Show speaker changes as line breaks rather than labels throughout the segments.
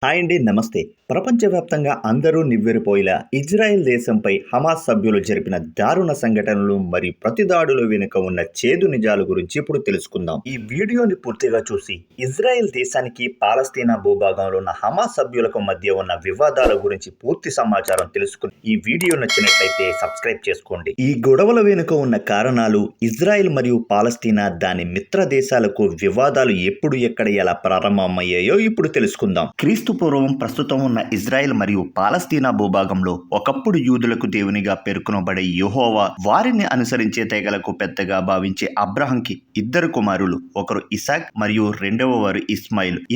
Hi అండి. నమస్తే. ప్రపంచవ్యాప్తంగా అందరూ నివ్వెరపోయేలా ఇజ్రాయెల్ దేశంపై హమాస్ సభ్యులు జరిపిన దారుణ సంఘటనలు మరియు ప్రతిదాడుల వెనుక ఉన్న చేదు నిజాల గురించి ఇప్పుడు తెలుసుకుందాం. ఈ వీడియోని పూర్తిగా చూసి ఇజ్రాయెల్ దేశానికి పాలస్తీనా భూభాగంలో ఉన్న హమాస్ సభ్యులకు మధ్య ఉన్న వివాదాల గురించి పూర్తి సమాచారం తెలుసుకుని ఈ వీడియో నచ్చినట్లయితే సబ్స్క్రైబ్ చేసుకోండి. ఈ గొడవల వెనుక ఉన్న కారణాలు, ఇజ్రాయెల్ మరియు పాలస్తీనా దాని మిత్ర దేశాలకు వివాదాలు ఎప్పుడు ఎక్కడ ఎలా ప్రారంభమయ్యాయో ఇప్పుడు తెలుసుకుందాం. క్రీస్తు పూర్వం ప్రస్తుతం ఉన్న ఇజ్రాయెల్ మరియు పాలస్తీనా భూభాగంలో ఒకప్పుడు యూదులకు దేవునిగా పేర్కొనబడే యెహోవా వారిని అనుసరించే తెగలకు పెద్దగా భావించే అబ్రహంకి ఇద్దరు కుమారులు, ఒకరు ఇసాక్ మరియు రెండవ వారు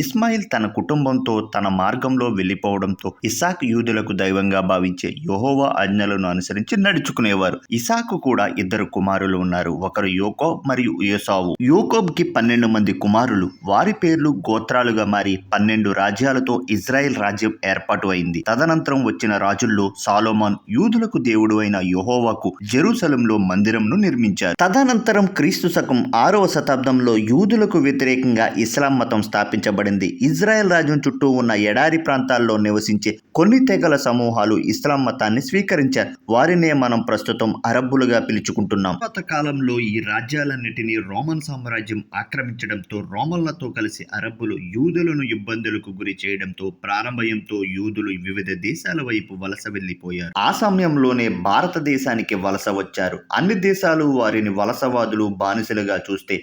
ఇస్మాయిల్ తన కుటుంబంతో తన మార్గంలో వెళ్లిపోవడంతో ఇసాక్ యూదులకు దైవంగా భావించే యెహోవా ఆజ్ఞలను అనుసరించి నడుచుకునేవారు. ఇసాకు కూడా ఇద్దరు కుమారులు ఉన్నారు, ఒకరు యోకోబ్ మరియు ఏసావు. యోకోబ్ కి 12 మంది కుమారులు, వారి పేర్లు గోత్రాలుగా మారి 12 రాజ్యాలతో ఇజ్రాయెల్ రాజ్యం ఏర్పాటు అయింది. తదనంతరం వచ్చిన రాజుల్లో సాలోమోన్ యూదులకు దేవుడు అయిన యెహోవాకు జెరూసలంలో మందిరంను నిర్మించారు. తదనంతరం క్రీస్తు శకం 6వ శతాబ్దంలో యూదులకు వ్యతిరేకంగా ఇస్లాం మతం స్థాపించబడింది. ఇజ్రాయెల్ రాజ్యం చుట్టూ ఉన్న ఎడారి ప్రాంతాల్లో నివసించే కొన్ని తెగల సమూహాలు ఇస్లాం మతాన్ని స్వీకరించారు. వారినే మనం ప్రస్తుతం అరబ్బులుగా పిలుచుకుంటున్నాం. పాత కాలంలో ఈ రాజ్యాలన్నిటినీ రోమన్ సామ్రాజ్యం ఆక్రమించడంతో రోమన్లతో కలిసి అరబ్బులు యూదులను ఇబ్బందులకు గురి చేయడంతో ప్రారంభంతో యూదులు వివిధ దేశాల వైపు వలస వెళ్లిపోయారు. ఆ సమయంలోనే భారతదేశానికి వలస వచ్చారు. అన్ని దేశాలు వారిని వలసవాదులు, బానిసలుగా చూస్తే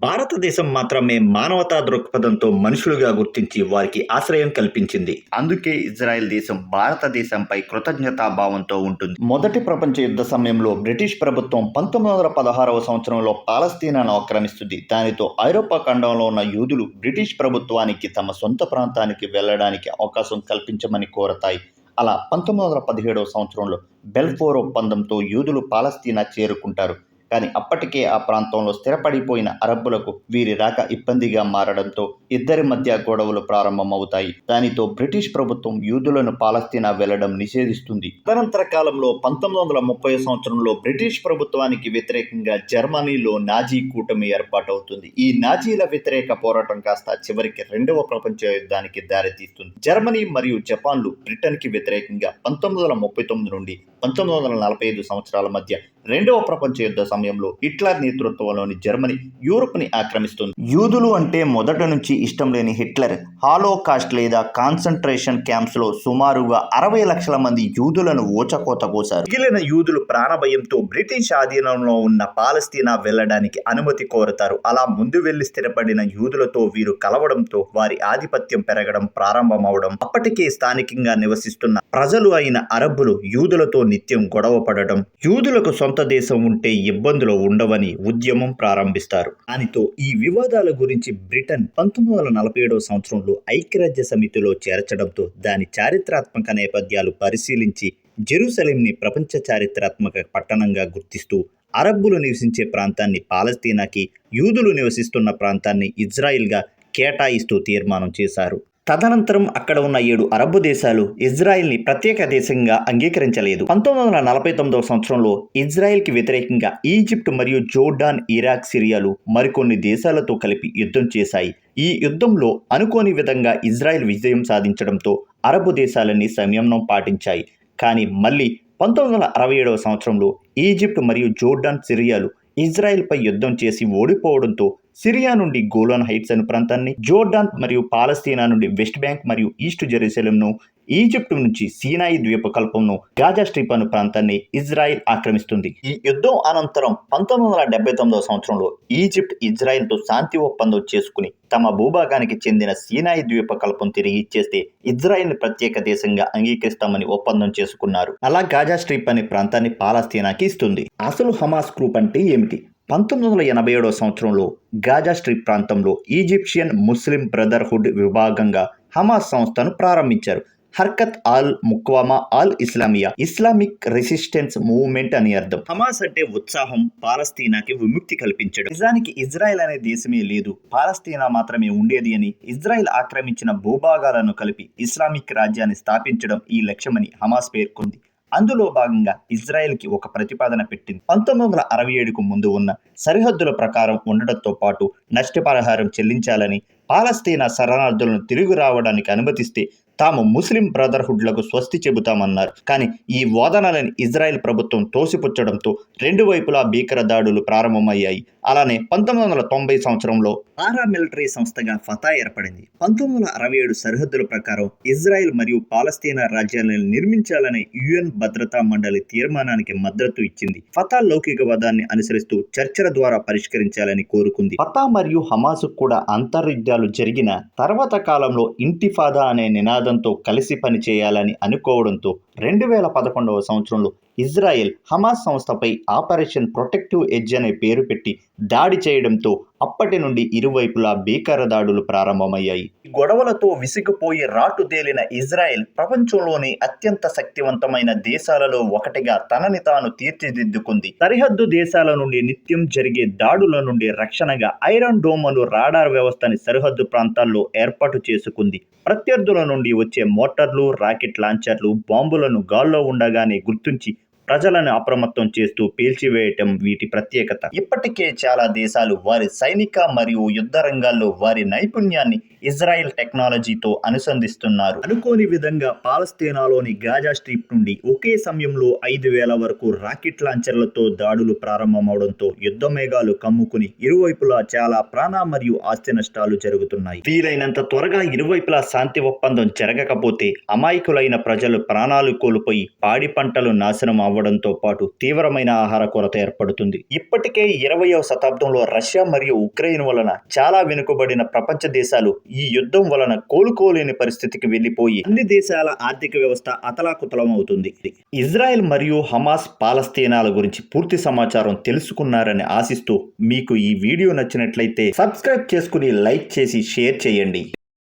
భారతదేశం మాత్రమే మానవతా దృక్పథంతో మనుషులుగా గుర్తించి వారికి ఆశ్రయం కల్పించింది. అందుకే ఇజ్రాయెల్ దేశం భారతదేశంపై కృతజ్ఞతాభావంతో ఉంటుంది. మొదటి ప్రపంచ యుద్ధ సమయంలో బ్రిటిష్ ప్రభుత్వం 1916వ సంవత్సరంలో పాలస్తీనాను ఆక్రమిస్తుంది. దానితో ఐరోపా ఖండంలో ఉన్న యూదులు బ్రిటిష్ ప్రభుత్వానికి తమ సొంత ప్రాంతానికి వెళ్లడానికి అవకాశం కల్పించమని కోరతాయి. అలా 1917వ సంవత్సరంలో బెల్ఫోర్ ఒప్పందంతో యూదులు పాలస్తీనా చేరుకుంటారు. కానీ అప్పటికే ఆ ప్రాంతంలో స్థిరపడిపోయిన అరబ్బులకు వీరి రాక ఇబ్బందిగా మారడంతో ఇద్దరి మధ్య గొడవలు ప్రారంభమవుతాయి. దానితో బ్రిటిష్ ప్రభుత్వం యూదులను పాలస్తీనా వెళ్లడం నిషేధిస్తుంది. తదనంతర కాలంలో 1930 సంవత్సరంలో బ్రిటిష్ ప్రభుత్వానికి వ్యతిరేకంగా జర్మనీలో నాజీ కూటమి ఏర్పాటవుతుంది. ఈ నాజీల వ్యతిరేక పోరాటం కాస్త చివరికి రెండవ ప్రపంచ యుద్ధానికి దారితీస్తుంది. జర్మనీ మరియు జపాన్లు బ్రిటన్ కి వ్యతిరేకంగా 1939 నుండి 1945 సంవత్సరాల మధ్య రెండవ ప్రపంచ యుద్ధ సమయంలో హిట్లర్ నేతృత్వంలోని జర్మనీ యూరోప్ ని ఆక్రమిస్తుంది. యూదులు అంటే మొదటి నుంచి ఇష్టం లేని హిట్లర్ హాలోకాస్ట్ లేదా కాన్సంట్రేషన్ క్యాంప్స్ లో సుమారుగా 60 లక్షల మంది యూదులను ఊచకోత కోశారు. మిగిలిన యూదులు ప్రాణభయంతో బ్రిటిష్ ఆధీనంలో ఉన్న పాలస్తీనా వెళ్లడానికి అనుమతి కోరతారు. అలా ముందు వెళ్లి స్థిరపడిన యూదులతో వీరు కలవడంతో వారి ఆధిపత్యం పెరగడం ప్రారంభమవడం, అప్పటికే స్థానికంగా నివసిస్తున్న ప్రజలు అయిన అరబ్బులు యూదులతో నిత్యం గొడవ పడడం, యూదులకు సొంత దేశం ఉంటే ఇబ్బందులు ఉండవని ఉద్యమం ప్రారంభిస్తారు. దానితో ఈ వివాదాల గురించి బ్రిటన్ 1947వ సంవత్సరంలో ఐక్యరాజ్య సమితిలో చేర్చడంతో దాని చారిత్రాత్మక నేపథ్యాలు పరిశీలించి జెరూసలేంని ప్రపంచ చారిత్రాత్మక పట్టణంగా గుర్తిస్తూ అరబ్బులు నివసించే ప్రాంతాన్ని పాలస్తీనాకి, యూదులు నివసిస్తున్న ప్రాంతాన్ని ఇజ్రాయిల్గా కేటాయిస్తూ తీర్మానం చేశారు. తదనంతరం అక్కడ ఉన్న 7 అరబ్బు దేశాలు ఇజ్రాయెల్ని ప్రత్యేక దేశంగా అంగీకరించలేదు. 1949వ సంవత్సరంలో ఇజ్రాయెల్కి వ్యతిరేకంగా ఈజిప్ట్ మరియు జోర్డాన్, ఇరాక్, సిరియాలు మరికొన్ని దేశాలతో కలిపి యుద్ధం చేశాయి. ఈ యుద్ధంలో అనుకోని విధంగా ఇజ్రాయెల్ విజయం సాధించడంతో అరబ్బు దేశాలన్నీ సంయమనం పాటించాయి. కానీ మళ్ళీ 1967వ సంవత్సరంలో ఈజిప్ట్ మరియు జోర్డాన్, సిరియాలు ఇజ్రాయెల్పై యుద్ధం చేసి ఓడిపోవడంతో సిరియా నుండి గోలాన్ హైట్స్ అనే ప్రాంతాన్ని, జోర్డాన్ మరియు పాలస్తీనా నుండి వెస్ట్ బ్యాంక్ మరియు ఈస్ట్ జెరూసలేంను, ఈజిప్ట్ నుంచి సీనాయి ద్వీపకల్పంను, గాజా స్ట్రిప్ అనే ప్రాంతాన్ని ఇజ్రాయెల్ ఆక్రమిస్తుంది. ఈ యుద్ధం అనంతరం 1979వ సంవత్సరంలో ఈజిప్ట్ ఇజ్రాయెల్తో శాంతి ఒప్పందం చేసుకుని తమ భూభాగానికి చెందిన సీనాయి ద్వీపకల్పం తిరిగి ఇచ్చేస్తే ఇజ్రాయెల్ని ప్రత్యేక దేశంగా అంగీకరిస్తామని ఒప్పందం చేసుకున్నారు. అలా గాజా స్ట్రిప్ అనే ప్రాంతాన్ని పాలస్తీనాకి ఇస్తుంది. అసలు హమాస్ గ్రూప్ అంటే ఏమిటి? 1987వ సంవత్సరంలో గాజా స్ట్రిప్ ప్రాంతంలో ఈజిప్షియన్ ముస్లిం బ్రదర్హుడ్ విభాగంగా హమాస్ సంస్థను ప్రారంభించారు. Harakat al Muqawama al Islamiya, Islamic resistance movement అని అర్థం. హమాస్ అంటే ఉత్సాహం, పాలస్తీనాకి విముక్తి కల్పించడం. నిజానికి ఇజ్రాయెల్ అనే దేశమే లేదు, పాలస్తీనా మాత్రమే ఉండేది అని ఇజ్రాయెల్ ఆక్రమించిన భూభాగాలను కలిపి ఇస్లామిక్ రాజ్యాన్ని స్థాపించడం ఈ లక్ష్యమని హమాస్ పేర్కొంది. అందులో భాగంగా ఇజ్రాయెల్కి ఒక ప్రతిపాదన పెట్టింది. 1967కు ముందు ఉన్న సరిహద్దుల ప్రకారం ఉండడంతో పాటు నష్టపరిహారం చెల్లించాలని, పాలస్తీనా శరణార్థులను తిరిగి రావడానికి అనుమతిస్తే తాము ముస్లిం బ్రదర్హుడ్లకు స్వస్తి చెబుతామన్నారు. కానీ ఈ వాదనలను ఇజ్రాయెల్ ప్రభుత్వం తోసిపుచ్చడంతో రెండు వైపులా భీకర దాడులు ప్రారంభమయ్యాయి. అలానే 1990 సంవత్సరంలో పారామిలిటరీ సంస్థగా ఫతా ఏర్పడింది. 1967 సరిహద్దుల ప్రకారం ఇజ్రాయెల్ మరియు పాలస్తీనా రాజ్యాలను నిర్మించాలనే యుఎన్ భద్రతా మండలి తీర్మానానికి మద్దతు ఇచ్చింది. ఫతా లౌకికవాదాన్ని అనుసరిస్తూ చర్చల ద్వారా పరిష్కరించాలని కోరుకుంది. ఫతా మరియు హమాస్ కూడా అంతర్యుద్ధాలు జరిగిన తర్వాత కాలంలో ఇంటిఫాదా అనే నినాదంతో కలిసి పనిచేయాలని అనుకోవడంతో 2011 సంవత్సరంలో ఇజ్రాయెల్ హమాస్ సంస్థపై ఆపరేషన్ ప్రొటెక్టివ్ ఎడ్జ్ అనే పేరు పెట్టి దాడి చేయడంతో అప్పటి నుండి ఇరువైపులా భీకర దాడులు ప్రారంభమయ్యాయి. గొడవలతో విసిగిపోయి రాటుదేలిన ఇజ్రాయెల్ ప్రపంచంలోని అత్యంత శక్తివంతమైన దేశాలలో ఒకటిగా తనని తాను తీర్చిదిద్దుకుంది. సరిహద్దు దేశాల నుండి నిత్యం జరిగే దాడుల నుండి రక్షణగా ఐరన్ డోమ్ అను రాడార్ వ్యవస్థని సరిహద్దు ప్రాంతాల్లో ఏర్పాటు చేసుకుంది. ప్రత్యర్థుల నుండి వచ్చే మోటార్లు, రాకెట్ లాంచర్లు, బాంబులను గాల్లో ఉండగానే గుర్తించి ప్రజలను అప్రమత్తం చేస్తూ పేల్చివేయటం వీటి ప్రత్యేకత. ఇప్పటికే చాలా దేశాలు వారి సైనిక మరియు యుద్ధ రంగాల్లో వారి నైపుణ్యాన్ని ఇజ్రాయెల్ టెక్నాలజీతో అనుసంధిస్తున్నారు. అనుకోని విధంగా పాలస్తీనాలోని గాజా స్ట్రిప్ నుండి ఒకే సమయంలో 5,000 వరకు రాకెట్ లాంచర్లతో దాడులు ప్రారంభమవడంతో యుద్ధ మేఘాలు కమ్ముకుని ఇరువైపులా చాలా ప్రాణ మరియు ఆస్తి నష్టాలు జరుగుతున్నాయి. వీలైనంత త్వరగా ఇరువైపులా శాంతి ఒప్పందం జరగకపోతే అమాయకులైన ప్రజలు ప్రాణాలు కోల్పోయి పాడి పంటలు నాశనం అవ్వడంతో పాటు తీవ్రమైన ఆహార కొరత ఏర్పడుతుంది. ఇప్పటికే 20వ శతాబ్దంలో రష్యా మరియు ఉక్రెయిన్ వలన చాలా వెనుకబడిన ప్రపంచ దేశాలు ఈ యుద్ధం వలన కోలుకోలేని పరిస్థితికి వెళ్లిపోయి అన్ని దేశాల ఆర్థిక వ్యవస్థ అతలాకుతలం అవుతుంది. ఇజ్రాయెల్ మరియు హమాస్ పాలస్తీనాల గురించి పూర్తి సమాచారం తెలుసుకున్నారని ఆశిస్తూ మీకు ఈ వీడియో నచ్చినట్లయితే సబ్స్క్రైబ్ చేసుకుని లైక్ చేసి షేర్ చేయండి.